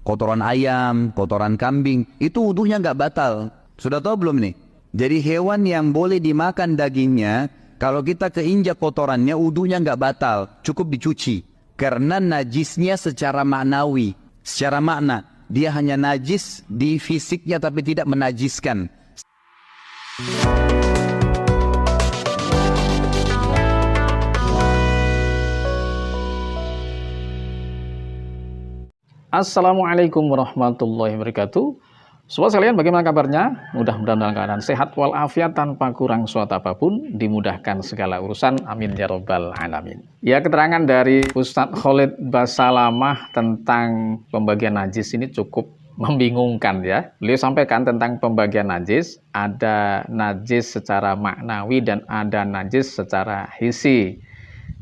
kotoran ayam, kotoran kambing, itu wudunya nggak batal. Sudah tahu belum nih? Jadi hewan yang boleh dimakan dagingnya, kalau kita keinjak kotorannya, wudunya nggak batal, cukup dicuci. Karena najisnya secara maknawi, secara makna, dia hanya najis di fisiknya tapi tidak menajiskan. Assalamualaikum warahmatullahi wabarakatuh. Sobat sekalian, bagaimana kabarnya? Mudah-mudahan dalam keadaan sehat walafiat tanpa kurang suatu apapun, dimudahkan segala urusan. Amin ya robbal alamin. Ya, keterangan dari Ustadz Khalid Basalamah tentang pembagian najis ini cukup membingungkan ya. Beliau sampaikan tentang pembagian najis, ada najis secara maknawi dan ada najis secara hisi.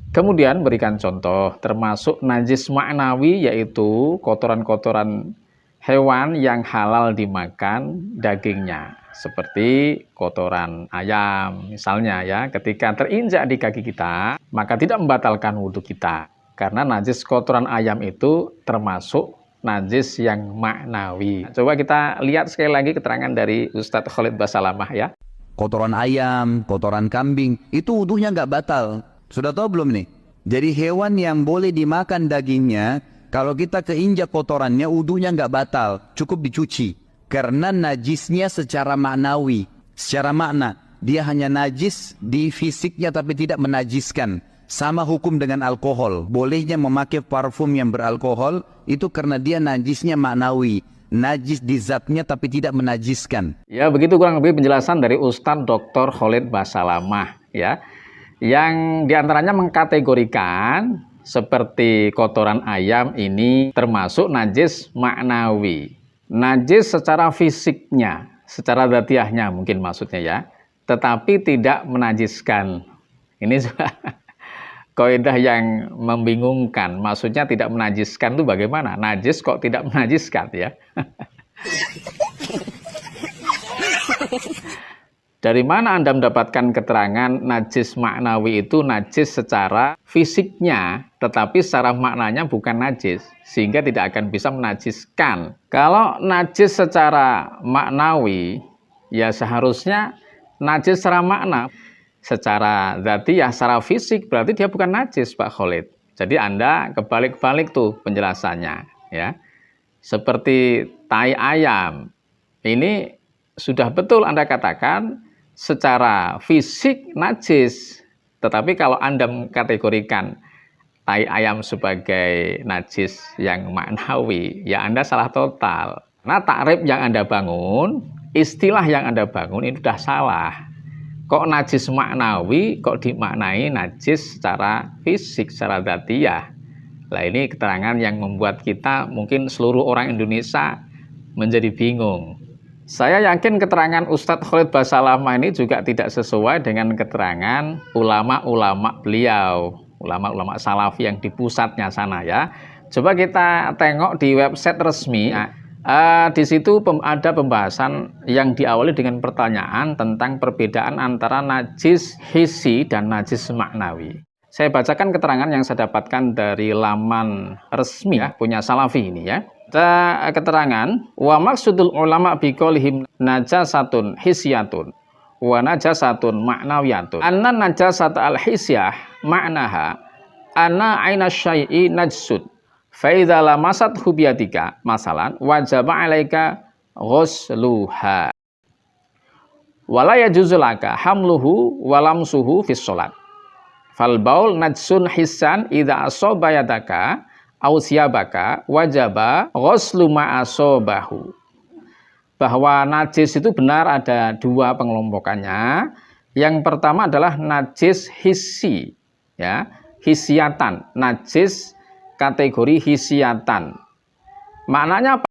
Kemudian berikan contoh, termasuk najis maknawi yaitu kotoran-kotoran hewan yang halal dimakan dagingnya. Seperti kotoran ayam misalnya ya, ketika terinjak di kaki kita, maka tidak membatalkan wudhu kita. Karena najis kotoran ayam itu termasuk najis yang maknawi. Coba kita lihat sekali lagi keterangan dari Ustadz Khalid Basalamah ya. Kotoran ayam, kotoran kambing, itu wudunya nggak batal. Sudah tahu belum nih? Jadi hewan yang boleh dimakan dagingnya, kalau kita keinjak kotorannya, wudunya nggak batal, cukup dicuci. Karena najisnya secara maknawi, secara makna, dia hanya najis di fisiknya tapi tidak menajiskan. Sama hukum dengan alkohol, bolehnya memakai parfum yang beralkohol, itu karena dia najisnya maknawi. Najis di zatnya tapi tidak menajiskan. Ya, begitu kurang lebih penjelasan dari Ustadz Dr. Khalid Basalamah ya. Yang diantaranya mengkategorikan seperti kotoran ayam ini termasuk najis maknawi. Najis secara fisiknya, secara dzatiyahnya mungkin maksudnya ya, tetapi tidak menajiskan. Ini juga kaidah yang membingungkan. Maksudnya tidak menajiskan itu bagaimana? Najis kok tidak menajiskan ya? Dari mana Anda mendapatkan keterangan najis maknawi itu najis secara fisiknya, tetapi secara maknanya bukan najis, sehingga tidak akan bisa menajiskan. Kalau najis secara maknawi, ya seharusnya najis secara makna. Secara dzatiyah, secara fisik, berarti dia bukan najis, Pak Khalid. Jadi Anda kebalik-balik tuh penjelasannya. Ya. Seperti tai ayam, ini sudah betul Anda katakan, secara fisik najis, tetapi kalau Anda mengkategorikan tai ayam sebagai najis yang maknawi, ya Anda salah total. Karena takrif yang Anda bangun, istilah yang Anda bangun itu sudah salah. Kok najis maknawi, kok dimaknai najis secara fisik, secara dzatiyah. Nah, ini keterangan yang membuat kita, mungkin seluruh orang Indonesia menjadi bingung. Saya yakin keterangan Ustadz Khalid Basalamah ini juga tidak sesuai dengan keterangan ulama-ulama beliau, ulama-ulama salafi yang di pusatnya sana ya. Coba kita tengok di website resmi. Di situ ada pembahasan yang diawali dengan pertanyaan tentang perbedaan antara najis hisi dan najis maknawi. Saya bacakan keterangan yang saya dapatkan dari laman resmi ya, punya salafi ini ya. Keterangan wa maksudul ulama biqaulihim najasatun hisyatun wa najasatun ma'nawiyatun anna najasat al hisyah ma'naha anna aina syai'i najsud fa idza lamasat hubiyadika masalan wajaba alaika ghusluha wala yajuzu laka hamluhu wa lamsuhu fis shalat fal baul najsun hissan idza asaba yadaka ausiyabaka wajaba ghuslu ma'asobahu. Bahwa najis itu benar ada dua pengelompokannya. Yang pertama adalah najis hisi ya, hisiatan, najis kategori hisiatan. Maknanya apa?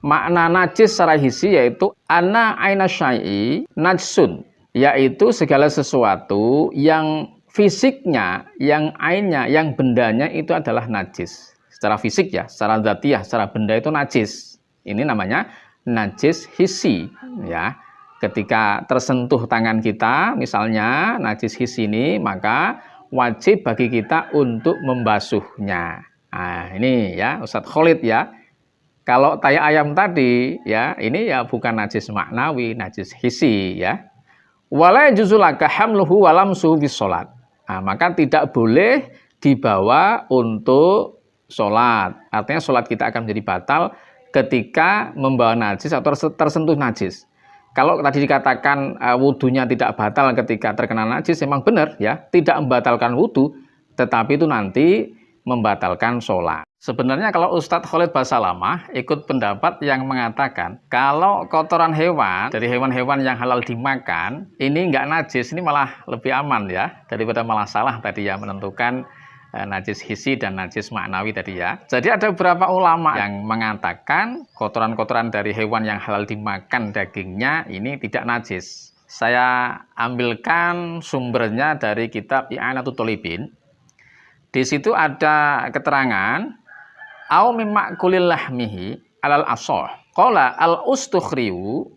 Makna najis secara hisi yaitu anna aina syai'i najsun, yaitu segala sesuatu yang fisiknya, yang ainnya, yang bendanya itu adalah najis. Secara fisik ya, secara dzatiyah, secara benda itu najis. Ini namanya najis hisi ya. Ketika tersentuh tangan kita, misalnya najis hisi ini, maka wajib bagi kita untuk membasuhnya. Nah, ini ya Ustadz Khalid ya. Kalau tai ayam tadi ya ini ya bukan najis maknawi, najis hissi ya. Wala juzulaka hamluhu walam suhu sholat. Nah, maka tidak boleh dibawa untuk sholat. Artinya sholat kita akan menjadi batal ketika membawa najis atau tersentuh najis. Kalau tadi dikatakan wudhunya tidak batal ketika terkena najis, memang benar ya, tidak membatalkan wudhu, tetapi itu nanti membatalkan sholat. Sebenarnya kalau Ustadz Khalid Basalamah ikut pendapat yang mengatakan kalau kotoran hewan dari hewan-hewan yang halal dimakan ini nggak najis, ini malah lebih aman ya daripada malah salah tadi ya menentukan najis hissi dan najis maknawi tadi ya. Jadi ada beberapa ulama yang mengatakan kotoran-kotoran dari hewan yang halal dimakan dagingnya ini tidak najis. Saya ambilkan sumbernya dari kitab I'anatul Thalibin. Di situ ada keterangan au mimma kulil lahmihi alal asoh qala al ustukhriyu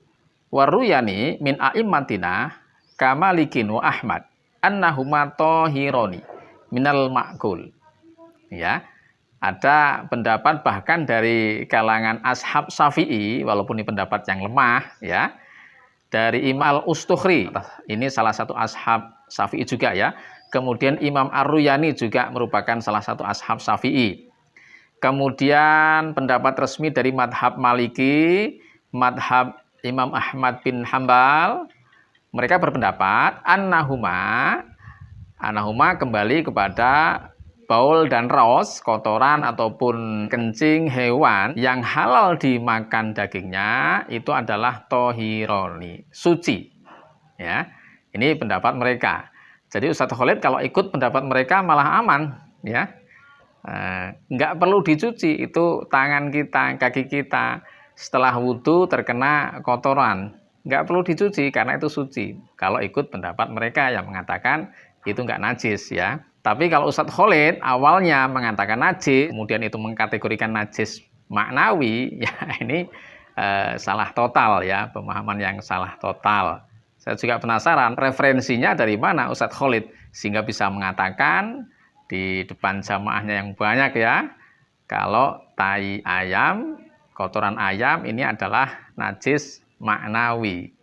waruyani min a'immatina kamalikin wa ahmad annahuma tahironi minal ma'kul. Ya, ada pendapat bahkan dari kalangan ashab Syafi'i, walaupun ini pendapat yang lemah ya, dari Imam Al-Ustukhri, ini salah satu ashab Syafi'i juga ya. Kemudian Imam Ar-Ruyani juga merupakan salah satu ashab Syafi'i. Kemudian pendapat resmi dari madhab Maliki, madhab Imam Ahmad bin Hambal, mereka berpendapat annahuma kembali kepada baul dan raus, kotoran ataupun kencing hewan yang halal dimakan dagingnya itu adalah tohironi, suci. Ya, ini pendapat mereka. Jadi Ustadz Khalid kalau ikut pendapat mereka malah aman, ya. Nggak perlu dicuci itu tangan kita, kaki kita setelah wudhu terkena kotoran, nggak perlu dicuci karena itu suci. Kalau ikut pendapat mereka yang mengatakan itu nggak najis ya. Tapi kalau Ustadz Khalid awalnya mengatakan najis, kemudian itu mengkategorikan najis maknawi, ya ini salah total ya, pemahaman yang salah total. Saya juga penasaran referensinya dari mana Ustadz Khalid sehingga bisa mengatakan di depan jamaahnya yang banyak ya, kalau tai ayam, kotoran ayam ini adalah najis maknawi.